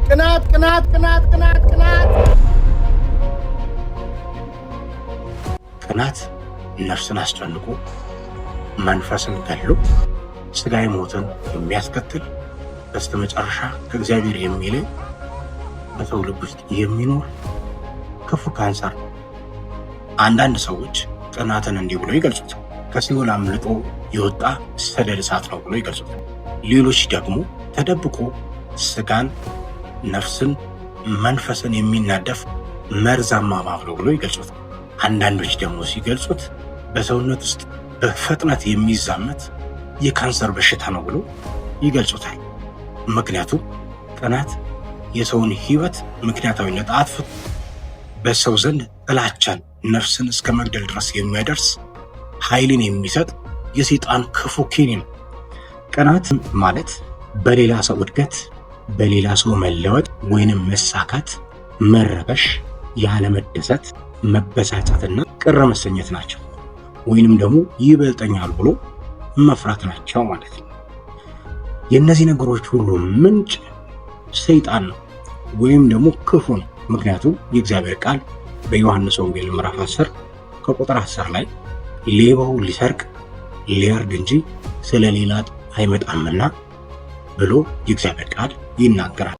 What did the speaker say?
ቅናት ቅናት ቅናት ቅናት ቅናት ቅናት ነፍስን አስጨንቆ መንፈስን ገሎ ስጋዊ ሞትን የሚያስከትል በስተመጨረሻ ከእግዚአብሔር የሚለይ በሰው ልብ ውስጥ የሚኖር ክፉ ካንሰር ነው። አንዳንድ ሰዎች ቅናትን እንዲህ ብሎ ይገልጹታል፣ ከሲኦል አምልጦ የወጣ ሰደድ እሳት ነው ብሎ ይገልጹታል። ሌሎች ደግሞ ተደብቆ ስጋን፣ ነፍስን፣ መንፈስን የሚናደፍ መርዛማ እባብ ነው ብሎ ይገልጹታል። አንዳንዶች ደግሞ ሲገልጹት በሰውነት ውስጥ በፍጥነት የሚዛመት የካንሰር በሽታ ነው ብሎ ይገልጹታል። ምክንያቱም ቅናት የሰውን ሕይወት ምክንያታዊነት አጥፍቶ በሰው ዘንድ ጥላቻን፣ ነፍስን እስከ መግደል ድረስ የሚያደርስ ኃይልን የሚሰጥ የሰይጣን ክፉ ኬኒ ነው። ቅናት ማለት በሌላ ሰው እድገት፣ በሌላ ሰው መለወጥ ወይንም መሳካት መረበሽ፣ ያለመደሰት፣ መበሳጨትና ቅር መሰኘት ናቸው። ወይንም ደግሞ ይበልጠኛል ብሎ መፍራት ናቸው ማለት ነው። የእነዚህ ነገሮች ሁሉ ምንጭ ሰይጣን ነው ወይም ደግሞ ክፉ ነው። ምክንያቱም የእግዚአብሔር ቃል በዮሐንስ ወንጌል ምዕራፍ 10 ከቁጥር 10 ላይ ሌባው ሊሰርቅ ሊያርድ እንጂ ስለሌላ አይመጣምና ብሎ የእግዚአብሔር ቃል ይናገራል።